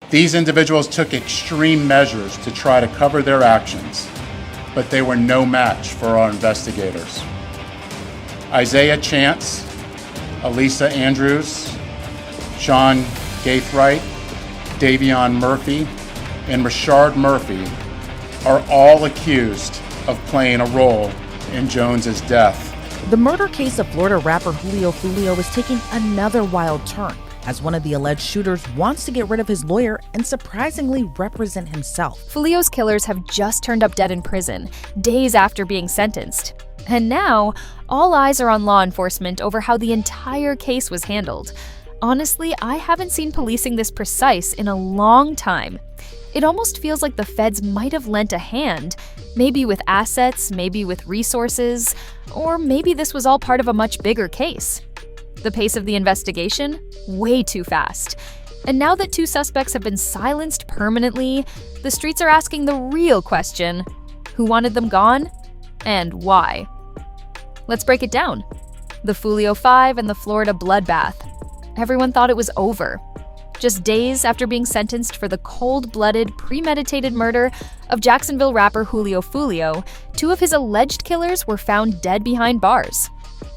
These individuals took extreme measures to try to cover their actions, but they were no match for our investigators. Isaiah Chance, Elisa Andrews, Sean Gaithright, Davion Murphy, and Rashard Murphy are all accused of playing a role in Jones's death. The murder case of Florida rapper Julio Foolio is taking another wild turn, as one of the alleged shooters wants to get rid of his lawyer and surprisingly represent himself. Foolio's killers have just turned up dead in prison, days after being sentenced. And now, all eyes are on law enforcement over how the entire case was handled. Honestly, I haven't seen policing this precise in a long time. It almost feels like the feds might have lent a hand, maybe with assets, maybe with resources, or maybe this was all part of a much bigger case. The pace of the investigation? Way too fast. And now that two suspects have been silenced permanently, the streets are asking the real question: who wanted them gone? And why? Let's break it down. The Foolio 5 and the Florida bloodbath. Everyone thought it was over. Just days after being sentenced for the cold-blooded, premeditated murder of Jacksonville rapper Julio Foolio, two of his alleged killers were found dead behind bars.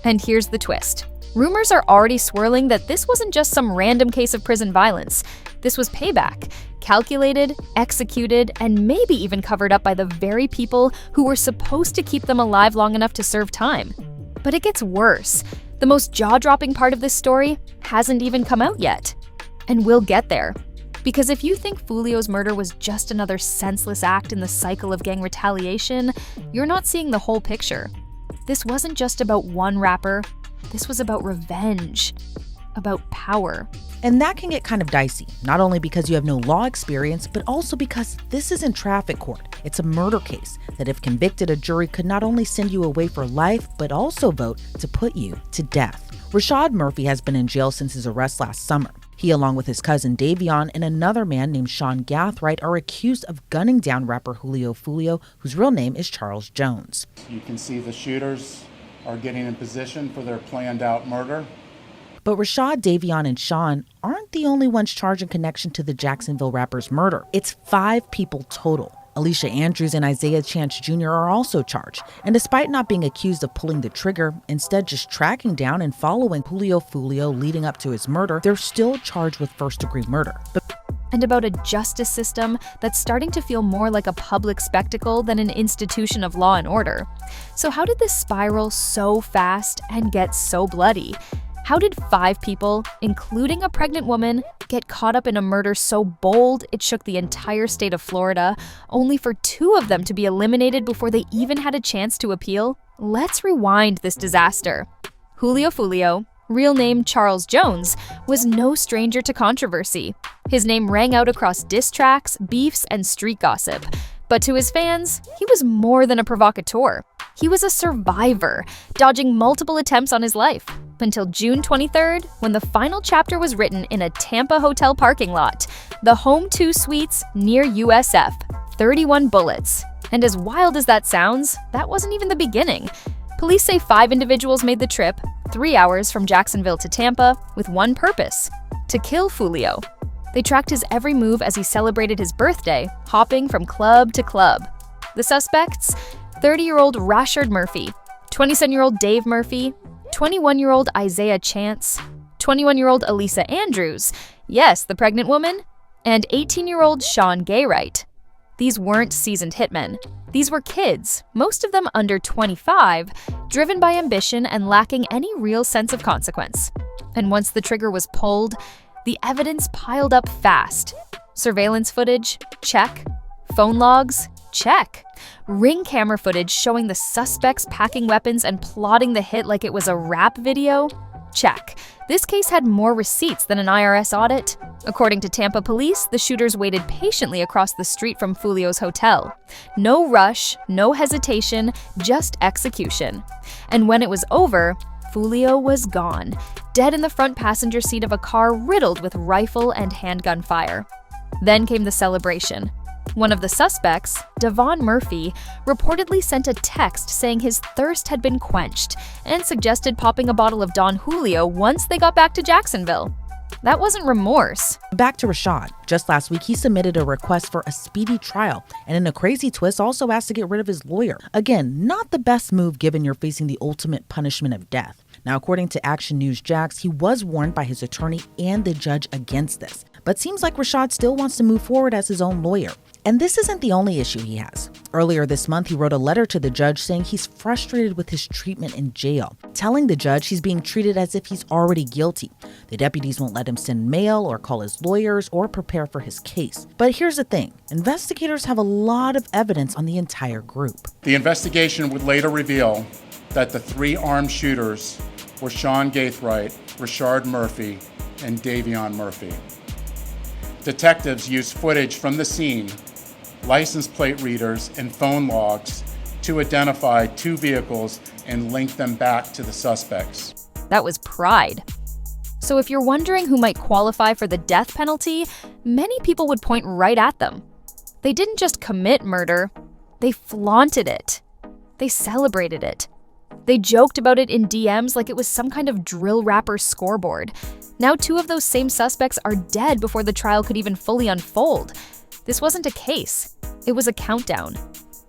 And here's the twist. Rumors are already swirling that this wasn't just some random case of prison violence. This was payback, calculated, executed, and maybe even covered up by the very people who were supposed to keep them alive long enough to serve time. But it gets worse. The most jaw-dropping part of this story hasn't even come out yet. And we'll get there. Because if you think Foolio's murder was just another senseless act in the cycle of gang retaliation, you're not seeing the whole picture. This wasn't just about one rapper. This was about revenge, about power. And that can get kind of dicey, not only because you have no law experience, but also because this isn't traffic court. It's a murder case that, if convicted, a jury could not only send you away for life, but also vote to put you to death. Rashard Murphy has been in jail since his arrest last summer. He, along with his cousin Davion and another man named Sean Gaithright, are accused of gunning down rapper Julio Foolio, whose real name is Charles Jones. You can see the shooters are getting in position for their planned out murder. But Rashad, Davion, and Sean aren't the only ones charged in connection to the Jacksonville rapper's murder. It's 5 people total. Alicia Andrews and Isaiah Chance Jr. are also charged, and despite not being accused of pulling the trigger, instead just tracking down and following Julio Foolio leading up to his murder, they're still charged with first-degree murder. And about a justice system that's starting to feel more like a public spectacle than an institution of law and order. So how did this spiral so fast and get so bloody? How did 5 people, including a pregnant woman, get caught up in a murder so bold it shook the entire state of Florida, only for 2 of them to be eliminated before they even had a chance to appeal? Let's rewind this disaster. Julio Foolio, real name Charles Jones, was no stranger to controversy. His name rang out across diss tracks, beefs, and street gossip. But to his fans, he was more than a provocateur. He was a survivor, dodging multiple attempts on his life, until June 23rd, when the final chapter was written in a Tampa hotel parking lot, the Home 2 Suites near USF, 31 bullets. And as wild as that sounds, that wasn't even the beginning. Police say 5 individuals made the trip, 3 hours from Jacksonville to Tampa, with one purpose: to kill Foolio. They tracked his every move as he celebrated his birthday, hopping from club to club. The suspects? 30-year-old Rashard Murphy, 27-year-old Dave Murphy, 21-year-old Isaiah Chance, 21-year-old Elisa Andrews, yes, the pregnant woman, and 18-year-old Sean Gaithright. These weren't seasoned hitmen. These were kids, most of them under 25, driven by ambition and lacking any real sense of consequence. And once the trigger was pulled, the evidence piled up fast. Surveillance footage? Check. Phone logs? Check. Ring camera footage showing the suspects packing weapons and plotting the hit like it was a rap video? Check. This case had more receipts than an IRS audit. According to Tampa police, the shooters waited patiently across the street from Foolio's hotel. No rush, no hesitation, just execution. And when it was over, Foolio was gone, dead in the front passenger seat of a car riddled with rifle and handgun fire. Then came the celebration. One of the suspects, Davion Murphy, reportedly sent a text saying his thirst had been quenched and suggested popping a bottle of Don Julio once they got back to Jacksonville. That wasn't remorse. Back to Rashad. Just last week, he submitted a request for a speedy trial, and in a crazy twist, also asked to get rid of his lawyer. Again, not the best move given you're facing the ultimate punishment of death. Now, according to Action News Jax, he was warned by his attorney and the judge against this. But seems like Rashad still wants to move forward as his own lawyer. And this isn't the only issue he has. Earlier this month, he wrote a letter to the judge saying he's frustrated with his treatment in jail, telling the judge he's being treated as if he's already guilty. The deputies won't let him send mail or call his lawyers or prepare for his case. But here's the thing, investigators have a lot of evidence on the entire group. The investigation would later reveal that the 3 armed shooters were Sean Gaithright, Rashard Murphy, and Davion Murphy. Detectives used footage from the scene, license plate readers, and phone logs to identify 2 vehicles and link them back to the suspects. That was pride. So if you're wondering who might qualify for the death penalty, many people would point right at them. They didn't just commit murder, they flaunted it. They celebrated it. They joked about it in DMs like it was some kind of drill rapper scoreboard. Now 2 of those same suspects are dead before the trial could even fully unfold. This wasn't a case. It was a countdown.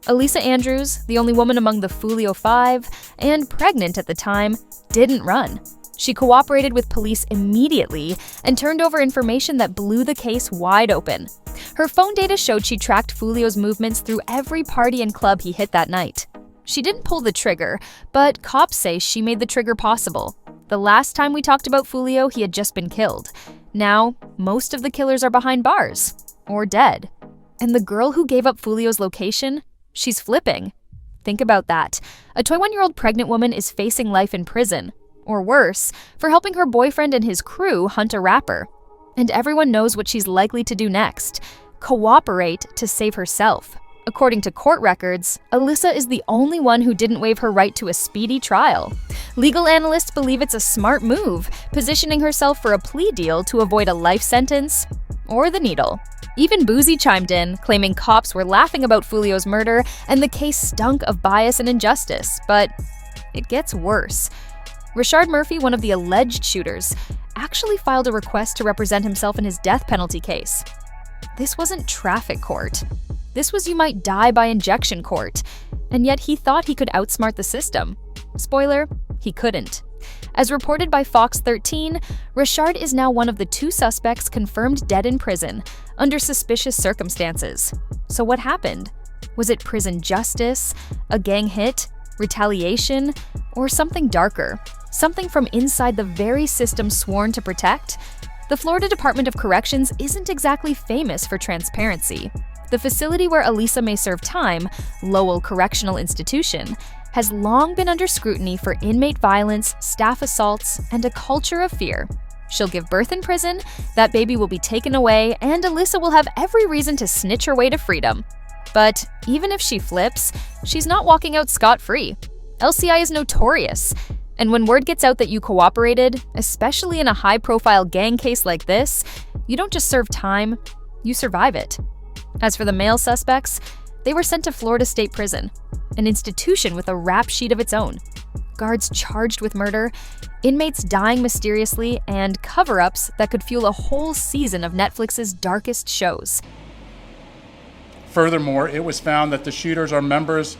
Elisa Andrews, the only woman among the Foolio 5, and pregnant at the time, didn't run. She cooperated with police immediately and turned over information that blew the case wide open. Her phone data showed she tracked Foolio's movements through every party and club he hit that night. She didn't pull the trigger, but cops say she made the trigger possible. The last time we talked about Foolio, he had just been killed. Now, most of the killers are behind bars. Or dead. And the girl who gave up Foolio's location? She's flipping. Think about that. A 21-year-old pregnant woman is facing life in prison. Or worse, for helping her boyfriend and his crew hunt a rapper. And everyone knows what she's likely to do next. Cooperate to save herself. According to court records, Alyssa is the only one who didn't waive her right to a speedy trial. Legal analysts believe it's a smart move, positioning herself for a plea deal to avoid a life sentence or the needle. Even Boozy chimed in, claiming cops were laughing about Foolio's murder and the case stunk of bias and injustice. But it gets worse. Rashard Murphy, one of the alleged shooters, actually filed a request to represent himself in his death penalty case. This wasn't traffic court. This was you might die by injection court, and yet he thought he could outsmart the system. Spoiler, he couldn't. As reported by Fox 13, Rashard is now one of the 2 suspects confirmed dead in prison, under suspicious circumstances. So what happened? Was it prison justice, a gang hit, retaliation, or something darker? Something from inside the very system sworn to protect? The Florida Department of Corrections isn't exactly famous for transparency. The facility where Elisa may serve time, Lowell Correctional Institution, has long been under scrutiny for inmate violence, staff assaults, and a culture of fear. She'll give birth in prison, that baby will be taken away, and Elisa will have every reason to snitch her way to freedom. But even if she flips, she's not walking out scot-free. LCI is notorious. And when word gets out that you cooperated, especially in a high-profile gang case like this, you don't just serve time, you survive it. As for the male suspects, they were sent to Florida State Prison, an institution with a rap sheet of its own. Guards charged with murder, inmates dying mysteriously, and cover-ups that could fuel a whole season of Netflix's darkest shows. Furthermore, it was found that the shooters are members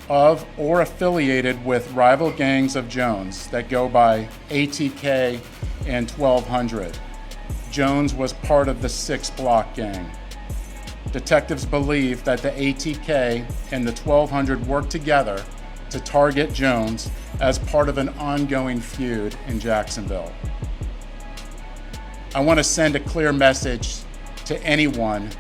of or affiliated with rival gangs of Jones that go by ATK and 1200. Jones was part of the 6 Block gang. Detectives believe that the ATK and the 1200 worked together to target Jones as part of an ongoing feud in Jacksonville. I want to send a clear message to anyone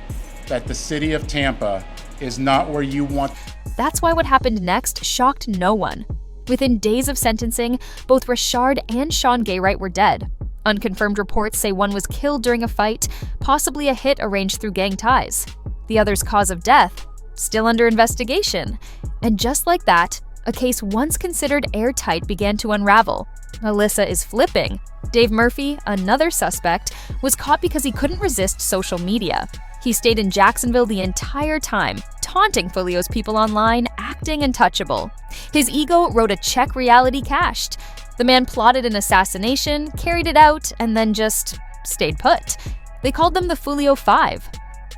that the city of Tampa is not where you want. That's why what happened next shocked no one. Within days of sentencing, both Rashard and Sean Gaithright were dead. Unconfirmed reports say one was killed during a fight, possibly a hit arranged through gang ties. The other's cause of death, still under investigation. And just like that, a case once considered airtight began to unravel. Alyssa is flipping. Dave Murphy, another suspect, was caught because he couldn't resist social media. He stayed in Jacksonville the entire time, taunting Foolio's people online, acting untouchable. His ego wrote a check reality cashed. The man plotted an assassination, carried it out, and then just stayed put. They called them the Foolio 5.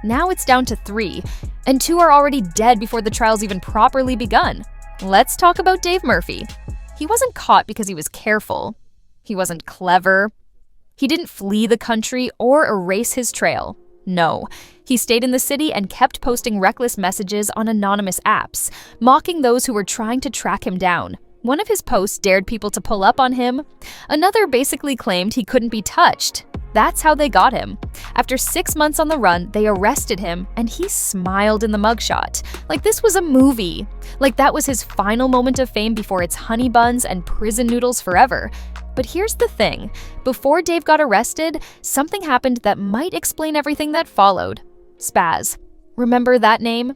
Now it's down to 3, and 2 are already dead before the trial's even properly begun. Let's talk about Dave Murphy. He wasn't caught because he was careful. He wasn't clever. He didn't flee the country or erase his trail. No, he stayed in the city and kept posting reckless messages on anonymous apps, mocking those who were trying to track him down. One of his posts dared people to pull up on him. Another basically claimed he couldn't be touched. That's how they got him. After 6 months on the run, they arrested him, and he smiled in the mugshot. Like this was a movie. Like that was his final moment of fame before it's honey buns and prison noodles forever. But here's the thing. Before Dave got arrested, something happened that might explain everything that followed. Spaz. Remember that name?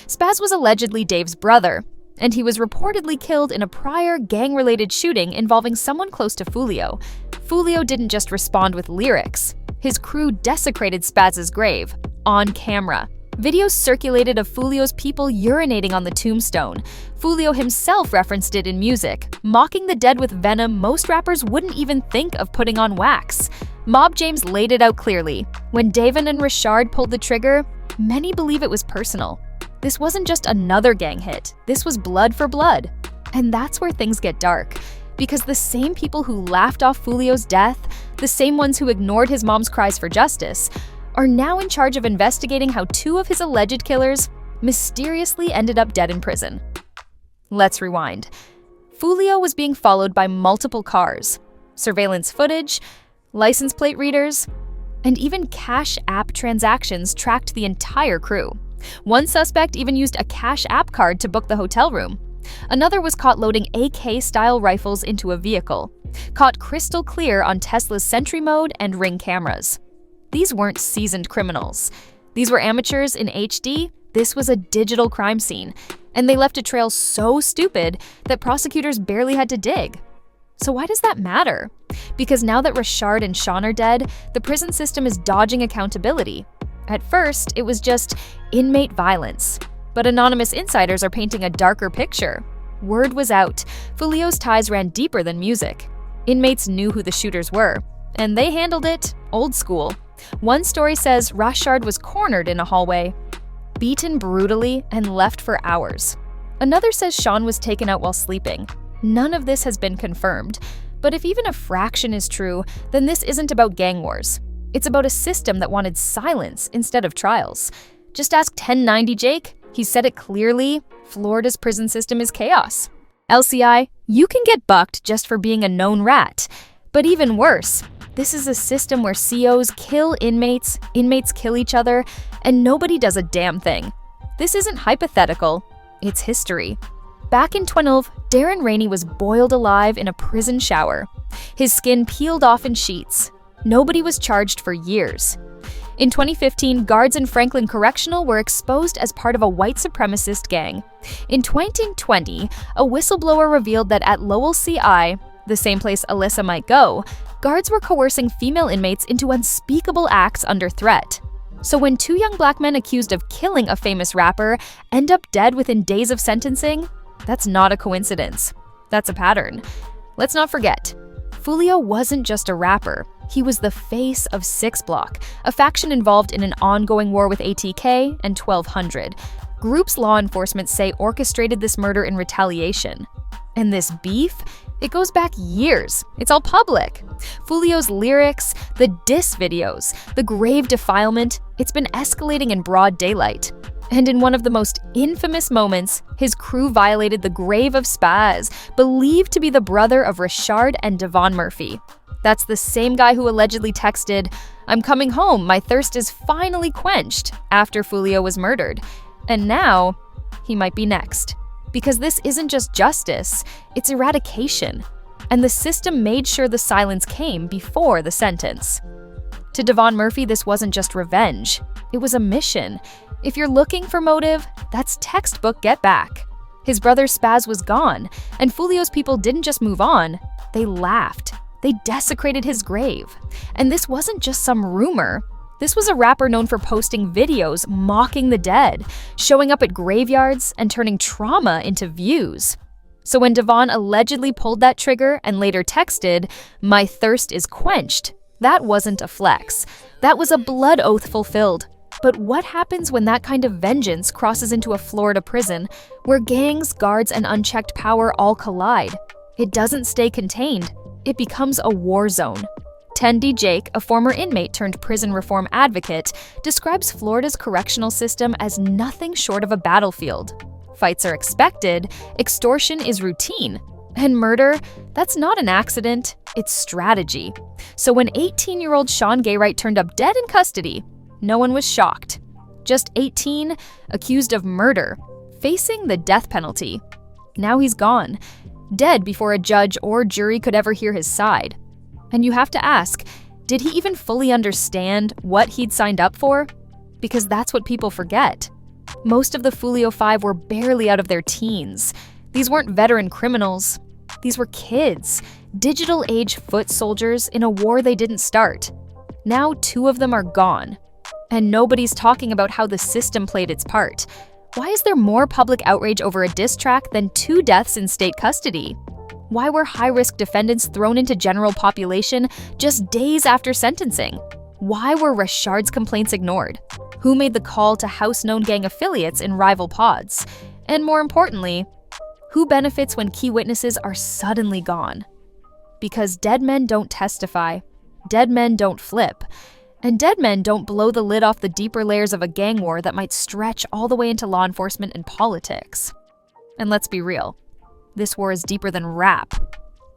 Spaz was allegedly Dave's brother, and he was reportedly killed in a prior gang-related shooting involving someone close to Foolio. Foolio didn't just respond with lyrics. His crew desecrated Spaz's grave, on camera. Videos circulated of Foolio's people urinating on the tombstone. Foolio himself referenced it in music, mocking the dead with venom most rappers wouldn't even think of putting on wax. Mob James laid it out clearly. When Davin and Rashard pulled the trigger, many believe it was personal. This wasn't just another gang hit, this was blood for blood. And that's where things get dark. Because the same people who laughed off Foolio's death, the same ones who ignored his mom's cries for justice, are now in charge of investigating how 2 of his alleged killers mysteriously ended up dead in prison. Let's rewind. Foolio was being followed by multiple cars, surveillance footage, license plate readers, and even Cash App transactions tracked the entire crew. One suspect even used a Cash App card to book the hotel room. Another was caught loading AK-style rifles into a vehicle, caught crystal clear on Tesla's Sentry mode and Ring cameras. These weren't seasoned criminals. These were amateurs in HD. This was a digital crime scene, and they left a trail so stupid that prosecutors barely had to dig. So why does that matter? Because now that Rashard and Sean are dead, the prison system is dodging accountability. At first, it was just inmate violence. But anonymous insiders are painting a darker picture. Word was out. Foolio's ties ran deeper than music. Inmates knew who the shooters were, and they handled it old school. One story says Rashard was cornered in a hallway, beaten brutally, and left for hours. Another says Sean was taken out while sleeping. None of this has been confirmed. But if even a fraction is true, then this isn't about gang wars. It's about a system that wanted silence instead of trials. Just ask 1090 Jake. He said it clearly. Florida's prison system is chaos. LCI, you can get bucked just for being a known rat. But even worse, this is a system where COs kill inmates, inmates kill each other, and nobody does a damn thing. This isn't hypothetical, it's history. Back in 2012, Darren Rainey was boiled alive in a prison shower. His skin peeled off in sheets. Nobody was charged for years. In 2015, guards in Franklin Correctional were exposed as part of a white supremacist gang. In 2020, a whistleblower revealed that at Lowell CI, the same place Alyssa might go, guards were coercing female inmates into unspeakable acts under threat. So when 2 young black men accused of killing a famous rapper end up dead within days of sentencing, that's not a coincidence. That's a pattern. Let's not forget, Foolio wasn't just a rapper. He was the face of 6 Block, a faction involved in an ongoing war with ATK and 1200. Groups law enforcement say orchestrated this murder in retaliation. And this beef? It goes back years. It's all public. Foolio's lyrics, the diss videos, the grave defilement, it's been escalating in broad daylight. And in one of the most infamous moments, his crew violated the grave of Spaz, believed to be the brother of Rashard and Devon Murphy. That's the same guy who allegedly texted, "I'm coming home, my thirst is finally quenched," after Foolio was murdered. And now, he might be next. Because this isn't just justice, it's eradication. And the system made sure the silence came before the sentence. To Devon Murphy, this wasn't just revenge. It was a mission. If you're looking for motive, that's textbook get back. His brother Spaz was gone, and Foolio's people didn't just move on, they laughed. They desecrated his grave. And this wasn't just some rumor. This was a rapper known for posting videos mocking the dead, showing up at graveyards, and turning trauma into views. So when Devon allegedly pulled that trigger and later texted, "My thirst is quenched," that wasn't a flex. That was a blood oath fulfilled. But what happens when that kind of vengeance crosses into a Florida prison where gangs, guards, and unchecked power all collide? It doesn't stay contained. It becomes a war zone. Tendi Jake, a former inmate turned prison reform advocate, describes Florida's correctional system as nothing short of a battlefield. Fights are expected, extortion is routine, and murder, that's not an accident, it's strategy. So when 18-year-old Sean Gaywright turned up dead in custody, no one was shocked. Just 18, accused of murder, facing the death penalty. Now he's gone, dead before a judge or jury could ever hear his side. And you have to ask, did he even fully understand what he'd signed up for? Because that's what people forget. Most of the Foolio 5 were barely out of their teens. These weren't veteran criminals. These were kids, digital-age foot soldiers in a war they didn't start. Now 2 of them are gone. And nobody's talking about how the system played its part. Why is there more public outrage over a diss track than 2 deaths in state custody? Why were high-risk defendants thrown into general population just days after sentencing? Why were Rashard's complaints ignored? Who made the call to house-known gang affiliates in rival pods? And more importantly, who benefits when key witnesses are suddenly gone? Because dead men don't testify, dead men don't flip, and dead men don't blow the lid off the deeper layers of a gang war that might stretch all the way into law enforcement and politics. And let's be real, this war is deeper than rap.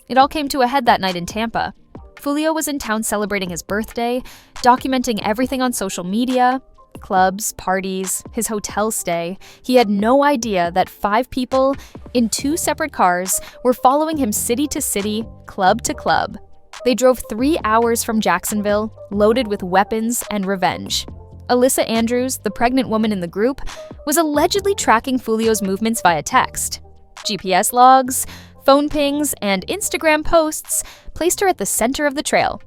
It all came to a head that night in Tampa. Foolio was in town celebrating his birthday, documenting everything on social media, clubs, parties, his hotel stay. He had no idea that 5 people in 2 separate cars were following him city to city, club to club. They drove 3 hours from Jacksonville, loaded with weapons and revenge. Alyssa Andrews, the pregnant woman in the group, was allegedly tracking Foolio's movements via text. GPS logs, phone pings, and Instagram posts placed her at the center of the trail.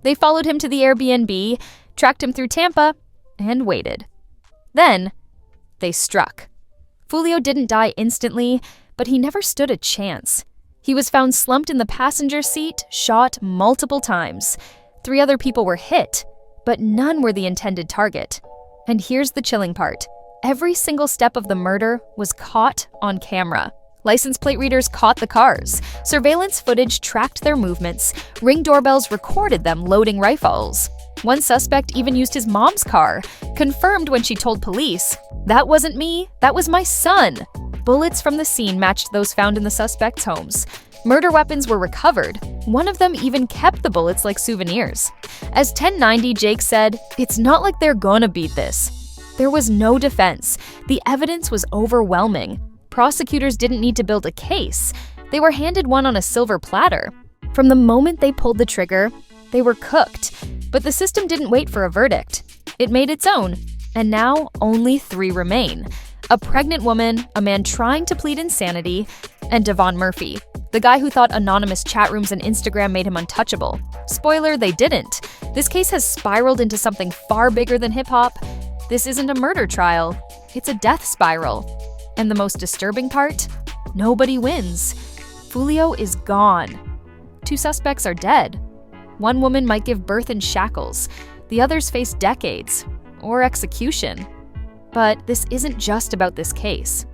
They followed him to the Airbnb, tracked him through Tampa, and waited. Then, they struck. Foolio didn't die instantly, but he never stood a chance. He was found slumped in the passenger seat, shot multiple times. 3 other people were hit, but none were the intended target. And here's the chilling part. Every single step of the murder was caught on camera. License plate readers caught the cars. Surveillance footage tracked their movements. Ring doorbells recorded them loading rifles. One suspect even used his mom's car, confirmed when she told police, "That wasn't me, that was my son." Bullets from the scene matched those found in the suspects' homes. Murder weapons were recovered. One of them even kept the bullets like souvenirs. As 1090 Jake said, "It's not like they're gonna beat this." There was no defense. The evidence was overwhelming. Prosecutors didn't need to build a case. They were handed one on a silver platter. From the moment they pulled the trigger, they were cooked. But the system didn't wait for a verdict. It made its own. And now only 3 remain. A pregnant woman, a man trying to plead insanity, and Devon Murphy, the guy who thought anonymous chat rooms and Instagram made him untouchable. Spoiler, they didn't. This case has spiraled into something far bigger than hip-hop. This isn't a murder trial. It's a death spiral. And the most disturbing part? Nobody wins. Foolio is gone. 2 suspects are dead. One woman might give birth in shackles. The others face decades, or execution. But this isn't just about this case.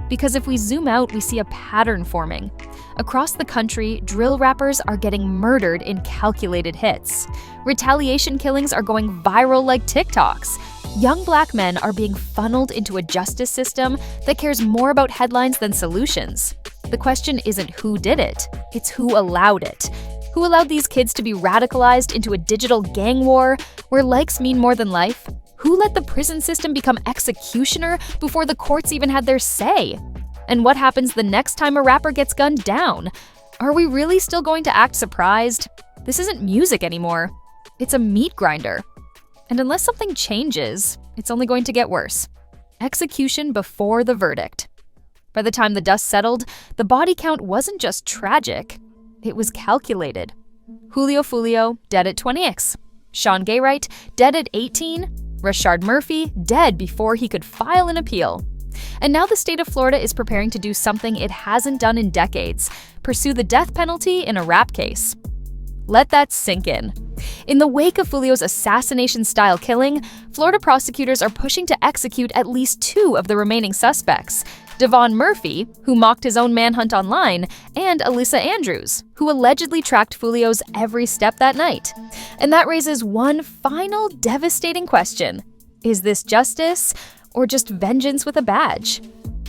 Because if we zoom out, we see a pattern forming. Across the country, drill rappers are getting murdered in calculated hits. Retaliation killings are going viral like TikToks. Young Black men are being funneled into a justice system that cares more about headlines than solutions. The question isn't who did it, it's who allowed it. Who allowed these kids to be radicalized into a digital gang war where likes mean more than life? Who let the prison system become executioner before the courts even had their say? And what happens the next time a rapper gets gunned down? Are we really still going to act surprised? This isn't music anymore. It's a meat grinder. And unless something changes, it's only going to get worse. Execution before the verdict. By the time the dust settled, the body count wasn't just tragic, it was calculated. Julio Foolio, dead at 20x. Sean Gaywright, dead at 18. Rashard Murphy, dead before he could file an appeal. And now the state of Florida is preparing to do something it hasn't done in decades: pursue the death penalty in a rap case. Let that sink in. In the wake of Foolio's assassination-style killing, Florida prosecutors are pushing to execute at least 2 of the remaining suspects: Devon Murphy, who mocked his own manhunt online, and Alyssa Andrews, who allegedly tracked Foolio's every step that night. And that raises one final devastating question: is this justice, or just vengeance with a badge?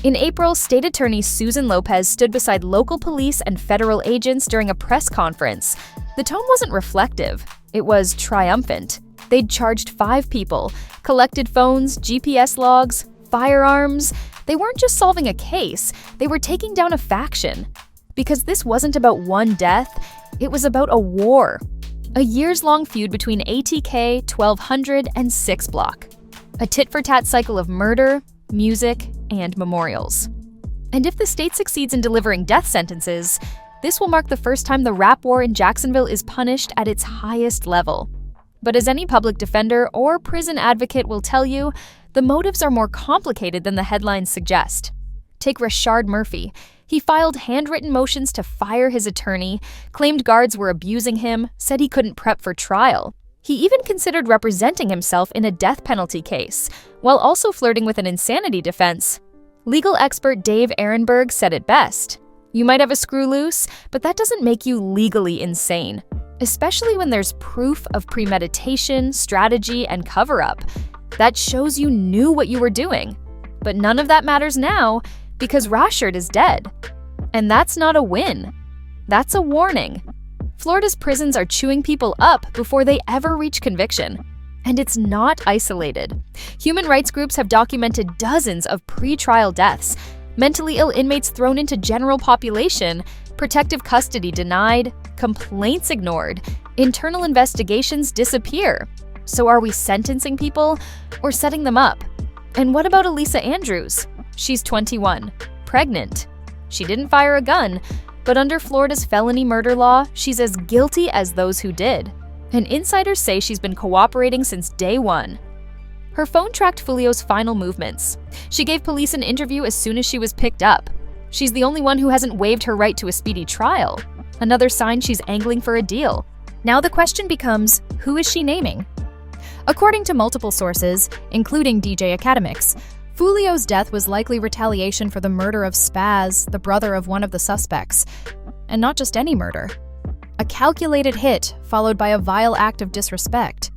In April, State Attorney Susan Lopez stood beside local police and federal agents during a press conference. The tone wasn't reflective, it was triumphant. They'd charged 5 people, collected phones, GPS logs, firearms. They weren't just solving a case, they were taking down a faction. Because this wasn't about one death, it was about a war. A years-long feud between ATK, 1200, and 6 Block. A tit-for-tat cycle of murder, music, and memorials. And if the state succeeds in delivering death sentences, this will mark the first time the rap war in Jacksonville is punished at its highest level. But as any public defender or prison advocate will tell you, the motives are more complicated than the headlines suggest. Take Rashard Murphy. He filed handwritten motions to fire his attorney, claimed guards were abusing him, said he couldn't prep for trial. He even considered representing himself in a death penalty case, while also flirting with an insanity defense. Legal expert Dave Ehrenberg said it best: "You might have a screw loose, but that doesn't make you legally insane, especially when there's proof of premeditation, strategy, and cover-up. That shows you knew what you were doing. But none of that matters now, because Rashard is dead. And that's not a win. That's a warning. Florida's prisons are chewing people up before they ever reach conviction. And it's not isolated. Human rights groups have documented dozens of pre-trial deaths, mentally ill inmates thrown into general population, protective custody denied, complaints ignored, internal investigations disappear. So are we sentencing people or setting them up? And what about Alyssa Andrews? She's 21, pregnant. She didn't fire a gun, but under Florida's felony murder law, she's as guilty as those who did. And insiders say she's been cooperating since day one. Her phone tracked Foolio's final movements. She gave police an interview as soon as she was picked up. She's the only one who hasn't waived her right to a speedy trial. Another sign she's angling for a deal. Now the question becomes, who is she naming? According to multiple sources, including DJ Academics, Foolio's death was likely retaliation for the murder of Spaz, the brother of one of the suspects. And not just any murder. A calculated hit followed by a vile act of disrespect.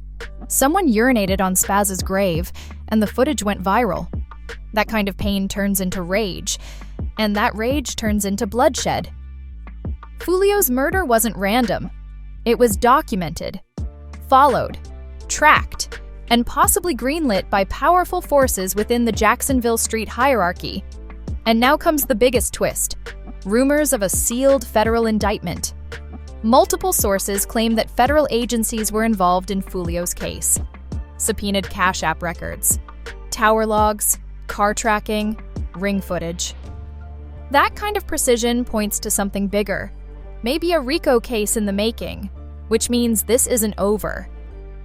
Someone urinated on Spaz's grave, and the footage went viral. That kind of pain turns into rage, and that rage turns into bloodshed. Foolio's murder wasn't random. It was documented, followed, tracked, and possibly greenlit by powerful forces within the Jacksonville street hierarchy. And now comes the biggest twist: rumors of a sealed federal indictment. Multiple sources claim that federal agencies were involved in Foolio's case. Subpoenaed Cash App records, tower logs, car tracking, ring footage. That kind of precision points to something bigger, maybe a RICO case in the making, which means this isn't over.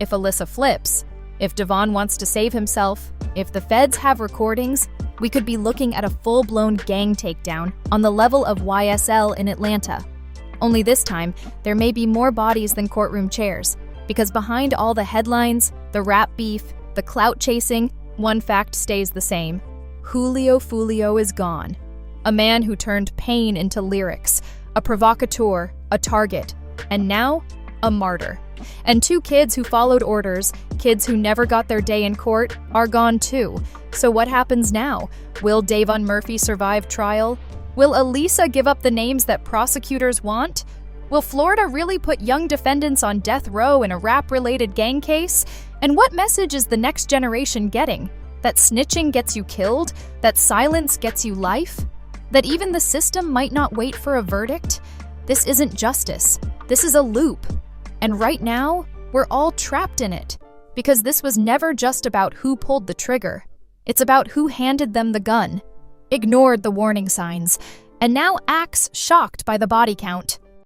If Alyssa flips, if Devon wants to save himself, if the feds have recordings, we could be looking at a full-blown gang takedown on the level of YSL in Atlanta. Only this time, there may be more bodies than courtroom chairs, because behind all the headlines, the rap beef, the clout chasing, one fact stays the same. Julio Foolio is gone. A man who turned pain into lyrics, a provocateur, a target, and now, a martyr. And 2 kids who followed orders, kids who never got their day in court, are gone too. So what happens now? Will Devon Murphy survive trial? Will Alyssa give up the names that prosecutors want? Will Florida really put young defendants on death row in a rap-related gang case? And what message is the next generation getting? That snitching gets you killed? That silence gets you life? That even the system might not wait for a verdict? This isn't justice. This is a loop. And right now, we're all trapped in it. Because this was never just about who pulled the trigger. It's about who handed them the gun, ignored the warning signs, and now acts shocked by the body count.